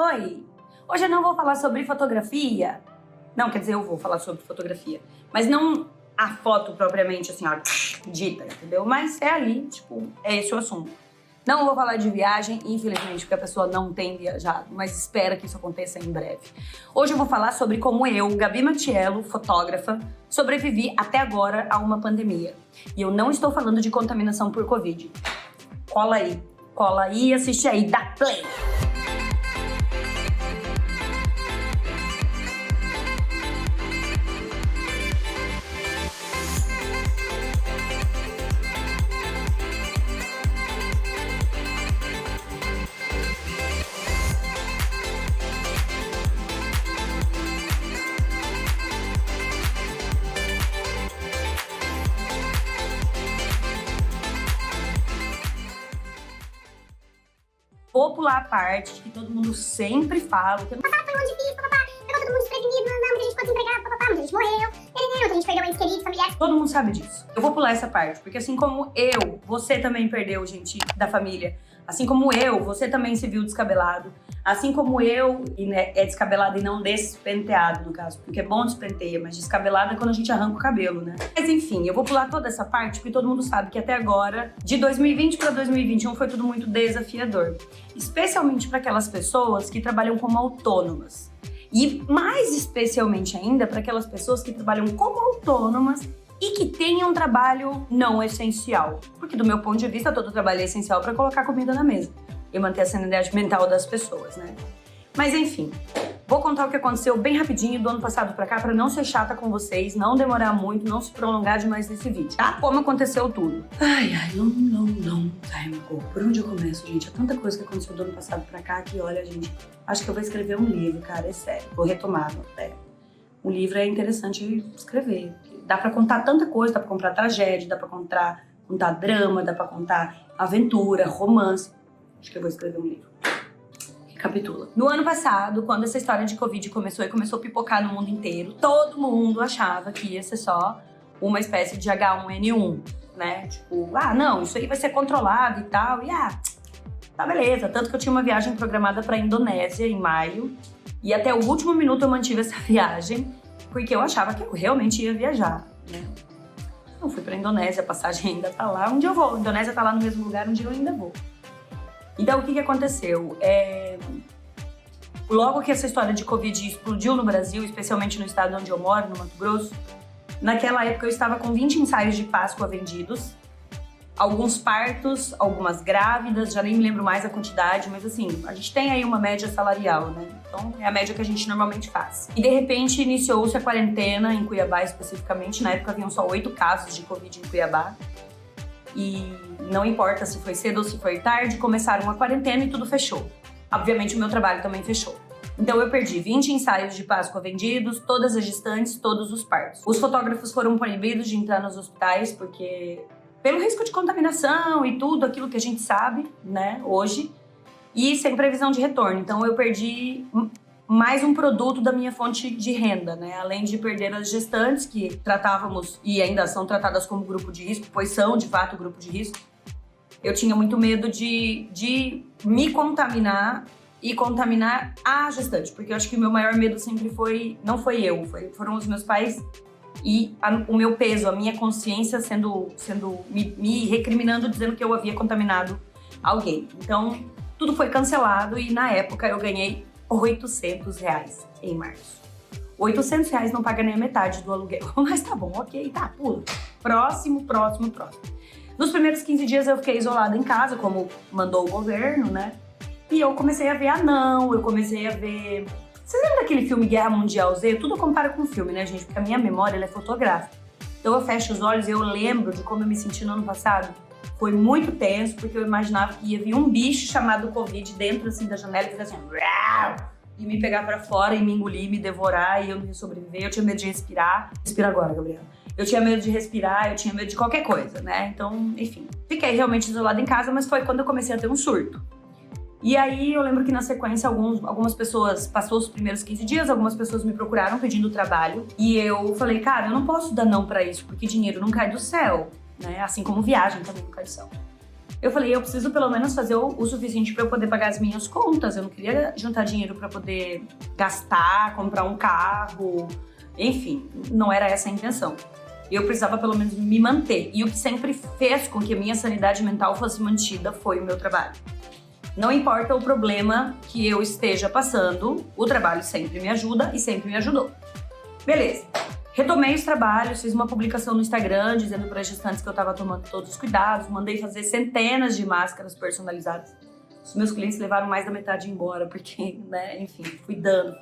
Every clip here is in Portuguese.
Oi! Hoje eu não vou falar sobre fotografia. Não, quer dizer, eu vou falar sobre fotografia. Mas não a foto propriamente, assim, ó, dita, entendeu? Mas é ali, tipo, é esse o assunto. Não vou falar de viagem, infelizmente, porque a pessoa não tem viajado, mas espera que isso aconteça em breve. Hoje eu vou falar sobre como eu, Gabi Matiello, fotógrafa, sobrevivi até agora a uma pandemia. E eu não estou falando de contaminação por Covid. Cola aí e assiste aí, dá play! Vou pular a parte que todo mundo sempre fala. Que... Passado foi muito difícil, papapá. Pegou todo mundo desprevenido, muita gente ficou desempregada, papapá. Muita gente morreu, muita gente perdeu entes queridos, familiares. Todo mundo sabe disso. Eu vou pular essa parte, porque assim como eu, você também perdeu gente da família. Assim como eu, você também se viu descabelado. Assim como eu, e né, é descabelado e não despenteado, no caso. Porque é bom despenteia, mas descabelado é quando a gente arranca o cabelo, né? Mas enfim, eu vou pular toda essa parte, porque todo mundo sabe que até agora, de 2020 para 2021, foi tudo muito desafiador. Especialmente para aquelas pessoas que trabalham como autônomas. E mais especialmente ainda para aquelas pessoas que trabalham como autônomas e que tenham um trabalho não essencial. Porque do meu ponto de vista, todo trabalho é essencial para colocar comida na mesa e manter a sanidade mental das pessoas, né? Mas enfim, vou contar o que aconteceu bem rapidinho do ano passado pra cá, pra não ser chata com vocês, não demorar muito, não se prolongar demais nesse vídeo, tá? Como aconteceu tudo. Ai, long time ago. Por onde eu começo, gente? É tanta coisa que aconteceu do ano passado pra cá que, olha, gente, acho que eu vou escrever um livro, cara, é sério. Vou retomar, né? Um livro é interessante escrever. Dá pra contar tanta coisa, dá pra contar tragédia, dá pra contar drama, dá pra contar aventura, romance. Acho que eu vou escrever um livro. Recapitula. No ano passado, quando essa história de Covid começou e começou a pipocar no mundo inteiro, todo mundo achava que ia ser só uma espécie de H1N1, né? Tipo, não, isso aí vai ser controlado e tal. E tá beleza. Tanto que eu tinha uma viagem programada pra Indonésia em maio. E até o último minuto eu mantive essa viagem, porque eu achava que eu realmente ia viajar, né? Não fui pra Indonésia, a passagem ainda tá lá. Um dia eu vou. A Indonésia tá lá no mesmo lugar, um dia eu ainda vou. Então, o que aconteceu? Logo que essa história de Covid explodiu no Brasil, especialmente no estado onde eu moro, no Mato Grosso, naquela época eu estava com 20 ensaios de Páscoa vendidos, alguns partos, algumas grávidas, já nem me lembro mais a quantidade, mas assim, a gente tem aí uma média salarial, né? Então, é a média que a gente normalmente faz. E de repente iniciou-se a quarentena em Cuiabá especificamente, na época haviam só 8 casos de Covid em Cuiabá. E não importa se foi cedo ou se foi tarde, começaram a quarentena e tudo fechou. Obviamente o meu trabalho também fechou. Então eu perdi 20 ensaios de Páscoa vendidos, todas as gestantes, todos os partos. Os fotógrafos foram proibidos de entrar nos hospitais porque pelo risco de contaminação e tudo aquilo que a gente sabe, né, hoje, e sem previsão de retorno. Então eu perdi mais um produto da minha fonte de renda, né? Além de perder as gestantes, que tratávamos e ainda são tratadas como grupo de risco, pois são, de fato, grupo de risco. Eu tinha muito medo de me contaminar e contaminar a gestante, porque eu acho que o meu maior medo sempre não foi eu, foram os meus pais e o meu peso, a minha consciência me recriminando, dizendo que eu havia contaminado alguém. Então, tudo foi cancelado e na época eu ganhei R$800 em março. R$800 não paga nem a metade do aluguel. Mas tá bom, ok, tá, pula. Próximo. Nos primeiros 15 dias eu fiquei isolada em casa, como mandou o governo, né? E eu comecei a ver eu comecei a ver... Vocês lembram daquele filme Guerra Mundial Z? Tudo eu comparo com filme, né, gente? Porque a minha memória, ela é fotográfica. Então eu fecho os olhos e eu lembro de como eu me senti no ano passado. Foi muito tenso, porque eu imaginava que ia vir um bicho chamado Covid dentro assim da janela e fazer assim, e me pegar pra fora e me engolir, me devorar e eu não ia sobreviver. Eu tinha medo de respirar. Respira agora, Gabriela. Eu tinha medo de respirar, eu tinha medo de qualquer coisa, né? Então, enfim, fiquei realmente isolada em casa, mas foi quando eu comecei a ter um surto. E aí eu lembro que na sequência algumas pessoas, passou os primeiros 15 dias, algumas pessoas me procuraram pedindo trabalho. E eu falei, cara, eu não posso dar não pra isso, porque dinheiro não cai do céu, né? Assim como viagem também não cai do céu. Eu falei, eu preciso pelo menos fazer o suficiente para eu poder pagar as minhas contas. Eu não queria juntar dinheiro para poder gastar, comprar um carro, enfim, não era essa a intenção. Eu precisava pelo menos me manter. E o que sempre fez com que a minha sanidade mental fosse mantida foi o meu trabalho. Não importa o problema que eu esteja passando, o trabalho sempre me ajuda e sempre me ajudou. Beleza. Retomei os trabalhos, fiz uma publicação no Instagram dizendo para as gestantes que eu estava tomando todos os cuidados, mandei fazer centenas de máscaras personalizadas. Os meus clientes levaram mais da metade embora, porque, né, enfim, fui dando.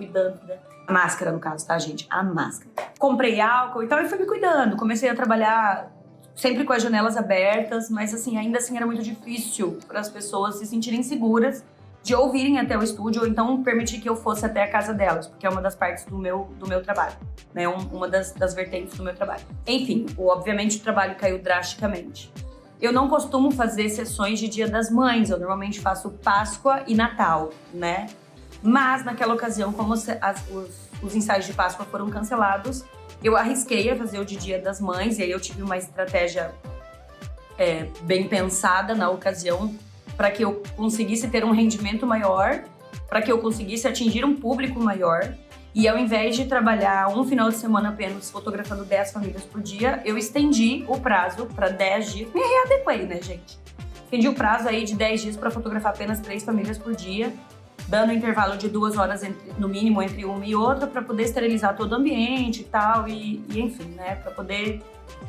A máscara, no caso, tá, gente? A máscara. Comprei álcool e tal e fui me cuidando. Comecei a trabalhar sempre com as janelas abertas, mas, assim, ainda assim era muito difícil para as pessoas se sentirem seguras de ouvirem até o estúdio ou então permitir que eu fosse até a casa delas, porque é uma das partes do meu trabalho, né? Uma das vertentes do meu trabalho. Enfim, obviamente o trabalho caiu drasticamente. Eu não costumo fazer sessões de Dia das Mães, eu normalmente faço Páscoa e Natal, né? Mas naquela ocasião, como os ensaios de Páscoa foram cancelados, eu arrisquei a fazer o de Dia das Mães, e aí eu tive uma estratégia bem pensada na ocasião, para que eu conseguisse ter um rendimento maior, para que eu conseguisse atingir um público maior. E ao invés de trabalhar um final de semana apenas fotografando 10 famílias por dia, eu estendi o prazo para 10 dias. Me readequei, né, gente? Estendi o prazo aí de 10 dias para fotografar apenas 3 famílias por dia, dando um intervalo de 2 horas no mínimo entre uma e outra, para poder esterilizar todo o ambiente e tal, e enfim, né, para poder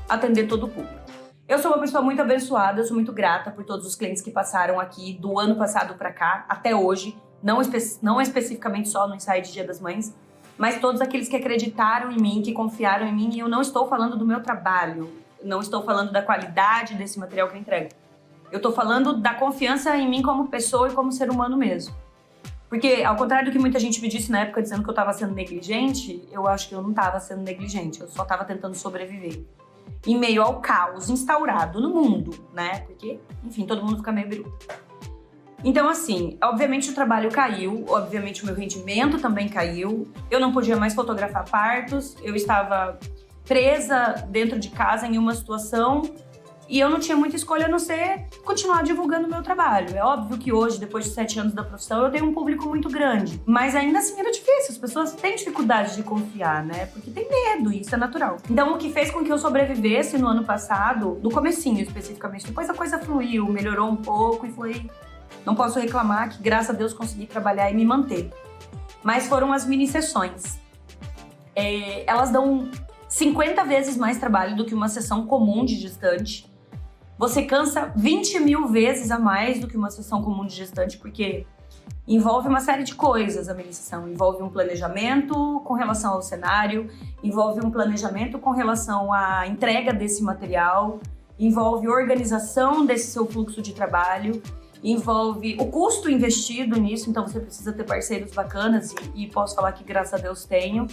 atender todo o público. Eu sou uma pessoa muito abençoada, eu sou muito grata por todos os clientes que passaram aqui do ano passado para cá, até hoje, não especificamente só no ensaio de Dia das Mães, mas todos aqueles que acreditaram em mim, que confiaram em mim, e eu não estou falando do meu trabalho, não estou falando da qualidade desse material que eu entrego. Eu estou falando da confiança em mim como pessoa e como ser humano mesmo. Porque, ao contrário do que muita gente me disse na época dizendo que eu estava sendo negligente, eu acho que eu não estava sendo negligente, eu só estava tentando sobreviver. Em meio ao caos instaurado no mundo, né? Porque, enfim, todo mundo fica meio biruta. Então, assim, obviamente o trabalho caiu, obviamente o meu rendimento também caiu, eu não podia mais fotografar partos, eu estava presa dentro de casa em uma situação e eu não tinha muita escolha a não ser continuar divulgando o meu trabalho. É óbvio que hoje, depois de 7 anos da profissão, eu tenho um público muito grande, mas ainda assim era difícil, as pessoas têm dificuldade de confiar, né? Porque tem medo, e isso é natural. Então, o que fez com que eu sobrevivesse no ano passado, no comecinho especificamente, depois a coisa fluiu, melhorou um pouco e foi... Não posso reclamar que, graças a Deus, consegui trabalhar e me manter. Mas foram as mini sessões. Elas dão 50 vezes mais trabalho do que uma sessão comum de gestante. Você cansa 20 mil vezes a mais do que uma sessão comum de gestante, porque envolve uma série de coisas a mini sessão. Envolve um planejamento com relação ao cenário, envolve um planejamento com relação à entrega desse material, envolve organização desse seu fluxo de trabalho, envolve o custo investido nisso, então você precisa ter parceiros bacanas e posso falar que graças a Deus tenho.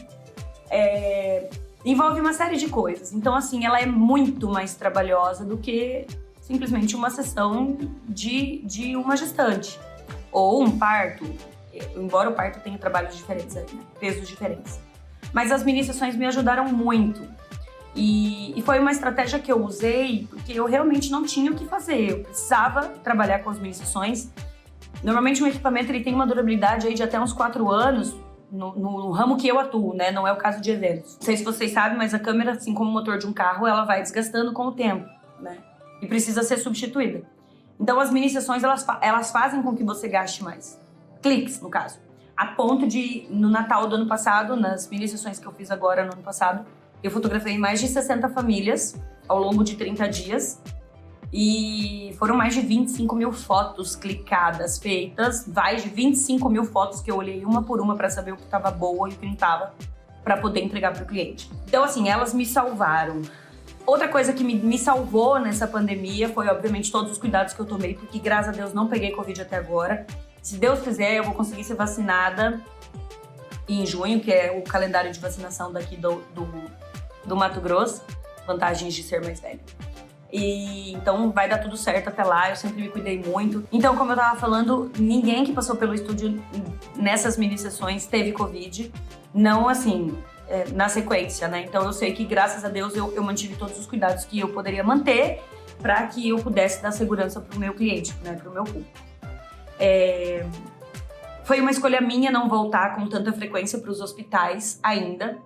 Envolve uma série de coisas, então assim, ela é muito mais trabalhosa do que simplesmente uma sessão de uma gestante ou um parto, embora o parto tenha trabalhos diferentes aí, né? Pesos diferentes. Mas as mini sessões me ajudaram muito. E foi uma estratégia que eu usei porque eu realmente não tinha o que fazer. Eu precisava trabalhar com as mini sessões. Normalmente um equipamento ele tem uma durabilidade aí de até uns 4 anos no ramo que eu atuo, né? Não é o caso de eventos. Não sei se vocês sabem, mas a câmera, assim como o motor de um carro, ela vai desgastando com o tempo, né? E precisa ser substituída. Então as mini sessões, elas fazem com que você gaste mais. Cliques, no caso. A ponto de, no Natal do ano passado, nas mini sessões que eu fiz agora no ano passado, eu fotografei mais de 60 famílias ao longo de 30 dias e foram mais de 25 mil fotos clicadas, feitas, mais de 25 mil fotos que eu olhei uma por uma para saber o que estava boa e o que não estava, para poder entregar para o cliente. Então, assim, elas me salvaram. Outra coisa que me salvou nessa pandemia foi, obviamente, todos os cuidados que eu tomei, porque, graças a Deus, não peguei Covid até agora. Se Deus quiser, eu vou conseguir ser vacinada em junho, que é o calendário de vacinação daqui do Mato Grosso, vantagens de ser mais velho. E então vai dar tudo certo até lá, eu sempre me cuidei muito. Então, como eu tava falando, ninguém que passou pelo estúdio nessas mini sessões teve Covid, não assim, na sequência, né? Então eu sei que graças a Deus eu mantive todos os cuidados que eu poderia manter para que eu pudesse dar segurança para o meu cliente, né, para o meu público. Foi uma escolha minha não voltar com tanta frequência para os hospitais ainda,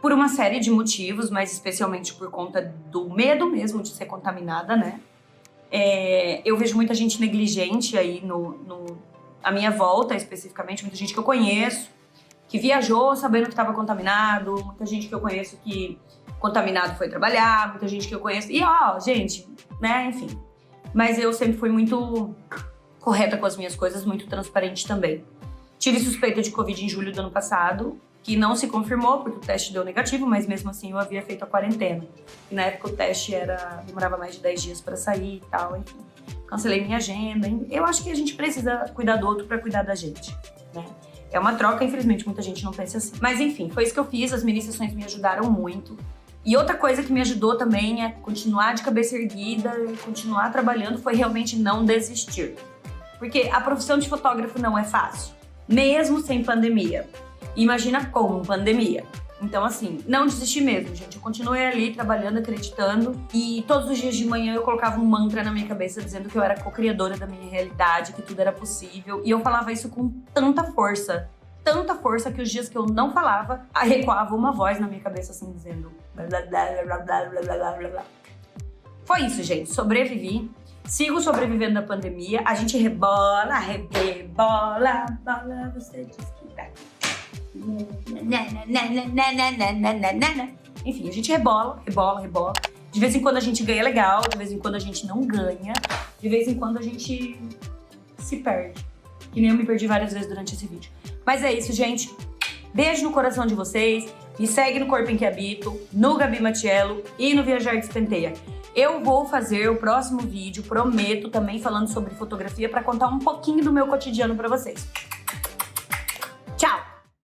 por uma série de motivos, mas especialmente por conta do medo mesmo de ser contaminada, né? Eu vejo muita gente negligente aí à minha volta, especificamente, muita gente que eu conheço, que viajou sabendo que estava contaminado, muita gente que eu conheço que contaminado foi trabalhar, muita gente que eu conheço... E, gente, né, enfim. Mas eu sempre fui muito correta com as minhas coisas, muito transparente também. Tive suspeita de Covid em julho do ano passado, que não se confirmou, porque o teste deu negativo, mas mesmo assim eu havia feito a quarentena. E na época o teste demorava mais de 10 dias para sair e tal, enfim. Cancelei minha agenda. Eu acho que a gente precisa cuidar do outro para cuidar da gente, né? É uma troca, infelizmente muita gente não pensa assim. Mas enfim, foi isso que eu fiz, as mini sessões me ajudaram muito. E outra coisa que me ajudou também é continuar de cabeça erguida e continuar trabalhando, foi realmente não desistir. Porque a profissão de fotógrafo não é fácil, mesmo sem pandemia. Imagina com pandemia. Então, assim, não desisti mesmo, gente. Eu continuei ali trabalhando, acreditando. E todos os dias de manhã eu colocava um mantra na minha cabeça dizendo que eu era co-criadora da minha realidade, que tudo era possível. E eu falava isso com tanta força que os dias que eu não falava, recuava uma voz na minha cabeça assim, dizendo... Blá, blá, blá, blá, blá, blá, blá, blá. Foi isso, gente. Sobrevivi. Sigo sobrevivendo da pandemia. A gente rebola, rebola, bola, você diz que vai. Enfim, a gente rebola. De vez em quando a gente ganha legal, de vez em quando a gente não ganha, de vez em quando a gente se perde. Que nem eu me perdi várias vezes durante esse vídeo. Mas é isso, gente. Beijo no coração de vocês. Me segue no Corpo em que Habito, no Gabi Matiello e no Viajar Despenteia. Eu vou fazer o próximo vídeo, prometo, também falando sobre fotografia, para contar um pouquinho do meu cotidiano para vocês.